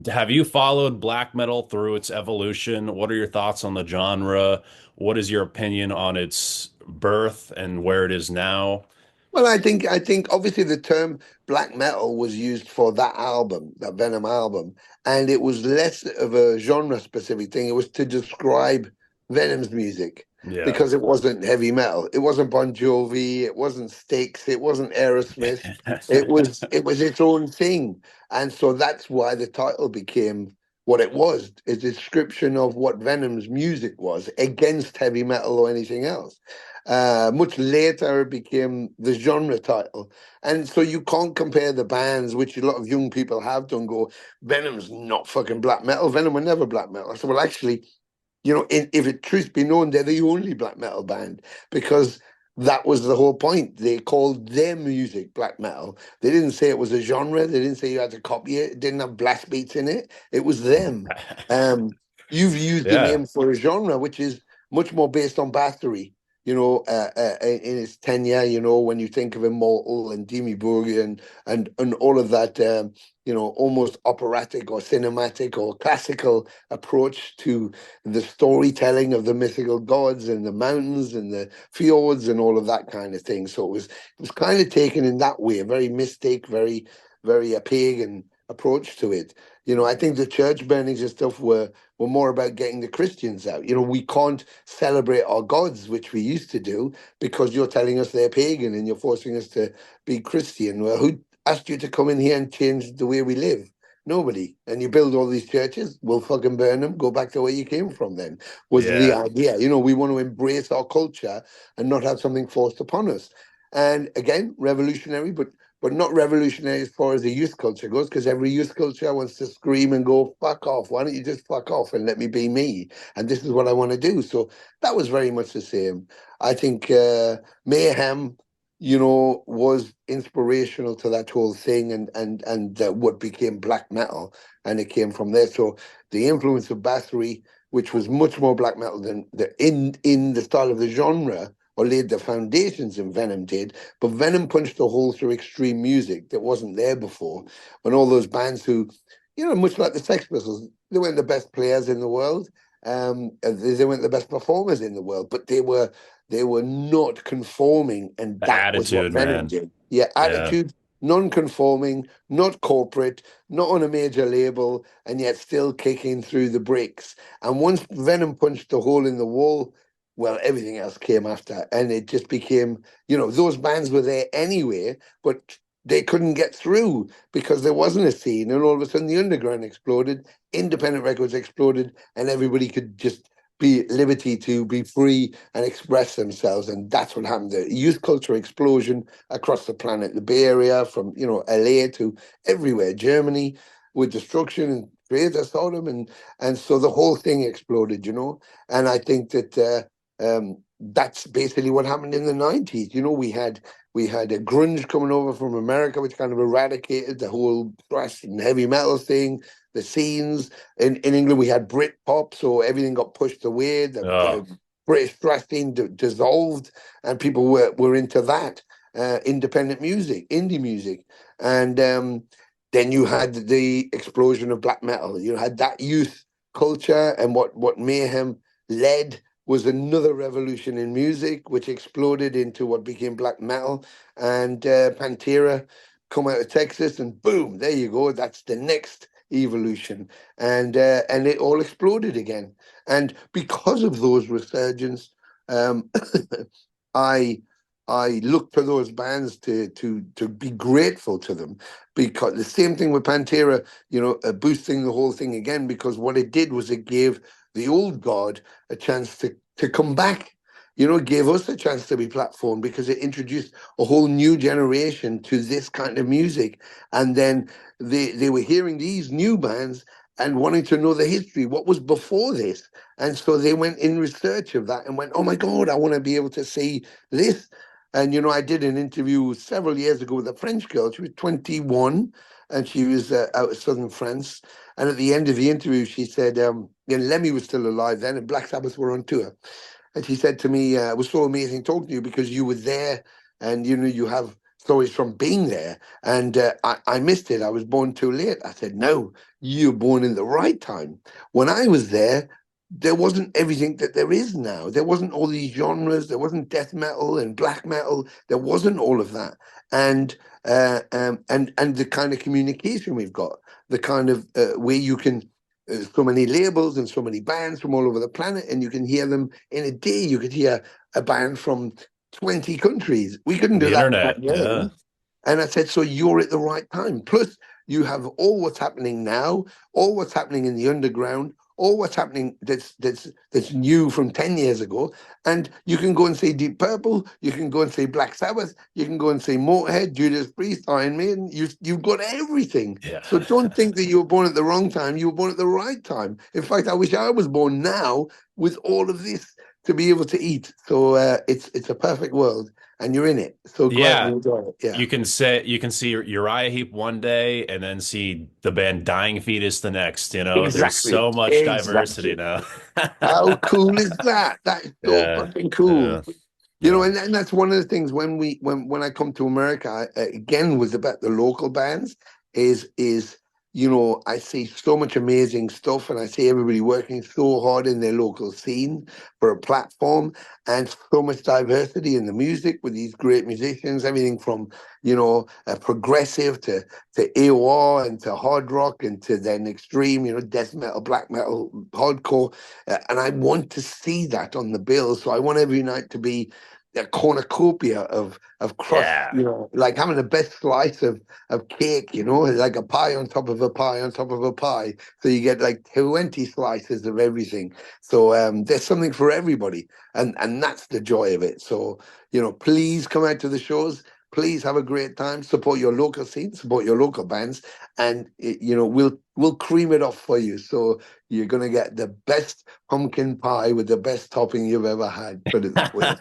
Have you followed black metal through its evolution? What are your thoughts on the genre? What is your opinion on its birth and where it is now? Well, I think obviously the term black metal was used for that album, that Venom album, and it was less of a genre specific thing. It was to describe Venom's music Yeah. because it wasn't heavy metal. It wasn't Bon Jovi, it wasn't Styx, it wasn't Aerosmith. It was its own thing. And so that's why the title became what it was, a description of what Venom's music was against heavy metal or anything else. Much later, it became the genre title. And so you can't compare the bands, which a lot of young people have done, go, Venom's not fucking black metal. Venom were never black metal. I said, well, actually, if it truth be known, they're the only black metal band because that was the whole point. They called their music black metal. They didn't say it was a genre. They didn't say you had to copy it. It didn't have blast beats in it. It was them. Um, you've used the Yeah. name for a genre, which is much more based on Bathory. In its tenure, when you think of Immortal and Demi Borgir and all of that, almost operatic or cinematic or classical approach to the storytelling of the mythical gods and the mountains and the fjords and all of that kind of thing. So it was kind of taken in that way, a very mystic, very, very a pagan approach to it. I think the church burnings and stuff were more about getting the Christians out. We can't celebrate our gods, which we used to do, because you're telling us they're pagan and you're forcing us to be Christian. Well, who asked you to come in here and change the way we live? Nobody. And you build all these churches, we'll fucking burn them, go back to where you came from then, was the Yeah. idea. We want to embrace our culture and not have something forced upon us. And again, revolutionary, but not revolutionary as far as the youth culture goes, because every youth culture wants to scream and go, fuck off. Why don't you just fuck off and let me be me? And this is what I want to do. So that was very much the same. I think Mayhem, was inspirational to that whole thing and what became black metal, and it came from there. So the influence of Bathory, which was much more black metal than in the style of the genre, or laid the foundations in Venom did, but Venom punched a hole through extreme music that wasn't there before. When all those bands who, much like the Sex Pistols, they weren't the best players in the world. They weren't the best performers in the world, but they were not conforming, and The that was what attitude, Venom man. did. Yeah, Yeah. attitude, non-conforming, not corporate, not on a major label, and yet still kicking through the bricks. And once Venom punched a hole in the wall, well, everything else came after, and it just became, those bands were there anyway, but they couldn't get through because there wasn't a scene, and all of a sudden the underground exploded, independent records exploded, and everybody could just be at liberty to be free and express themselves. And that's what happened. The youth culture explosion across the planet, the Bay Area, from LA to everywhere, Germany, with destruction and creator stardom, and so the whole thing exploded. And I think that that's basically what happened in the 90s. We had a grunge coming over from America, which kind of eradicated the whole thrash and heavy metal thing, the scenes. In England, we had Britpop, so everything got pushed away. The Oh, British thrash scene dissolved, and people were into that independent music, indie music, and then you had the explosion of black metal. You had that youth culture, and what Mayhem led was another revolution in music, which exploded into what became black metal. And Pantera come out of Texas, and boom, there you go. That's the next evolution, and it all exploded again. And because of those resurgence, um, I I look to those bands to be grateful to them, because the same thing with Pantera, boosting the whole thing again, because what it did was it gave the old guard a chance to come back. It gave us a chance to be platformed because it introduced a whole new generation to this kind of music. And then they were hearing these new bands and wanting to know the history, what was before this. And so they went in research of that and went, oh my God, I want to be able to see this. And, I did an interview several years ago with a French girl. She was 21 and she was out of southern France. And at the end of the interview, she said, Lemmy was still alive then and Black Sabbath were on tour. And she said to me, it was so amazing talking to you because you were there and, you have So it's from being there. And I missed it. I was born too late. I said, no, you're born in the right time. When I was there wasn't everything that there is now. There wasn't all these genres. There wasn't death metal and black metal. There wasn't all of that. And and the kind of communication we've got, the kind of where you can so many labels and so many bands from all over the planet, and you can hear them in a day. You could hear a band from 20 countries. We couldn't do The that back internet. Yeah. then. And I said, so you're at the right time. Plus, you have all what's happening now, all what's happening in the underground, all what's happening that's new from 10 years ago. And you can go and see Deep Purple, you can go and see Black Sabbath, you can go and see Motorhead, Judas Priest, Iron Maiden. You've got everything. Yeah. So don't think that you were born at the wrong time. You were born at the right time. In fact, I wish I was born now with all of this to be able to eat. So it's a perfect world, and you're in it. So go out and Yeah. enjoy it. Yeah, You can see Uriah Heep one day and then see the band Dying Fetus the next, you know. There's exactly, so much diversity exactly. now. How cool is that? That is so Yeah. fucking cool. Yeah. Yeah. And that's one of the things when when I come to America, again was about the local bands. Is I see so much amazing stuff, and I see everybody working so hard in their local scene for a platform, and so much diversity in the music with these great musicians. Everything from progressive to AOR and to hard rock and to then extreme, death metal, black metal, hardcore. And I want to see that on the bill. So I want every night to be a cornucopia of crust, Yeah. like having the best slice of cake, like a pie on top of a pie on top of a pie. So you get like 20 slices of everything. So there's something for everybody. And that's the joy of it. So, please come out to the shows. Please have a great time. Support your local scene, support your local bands, and we'll cream it off for you. So you're gonna get the best pumpkin pie with the best topping you've ever had. Put it that way.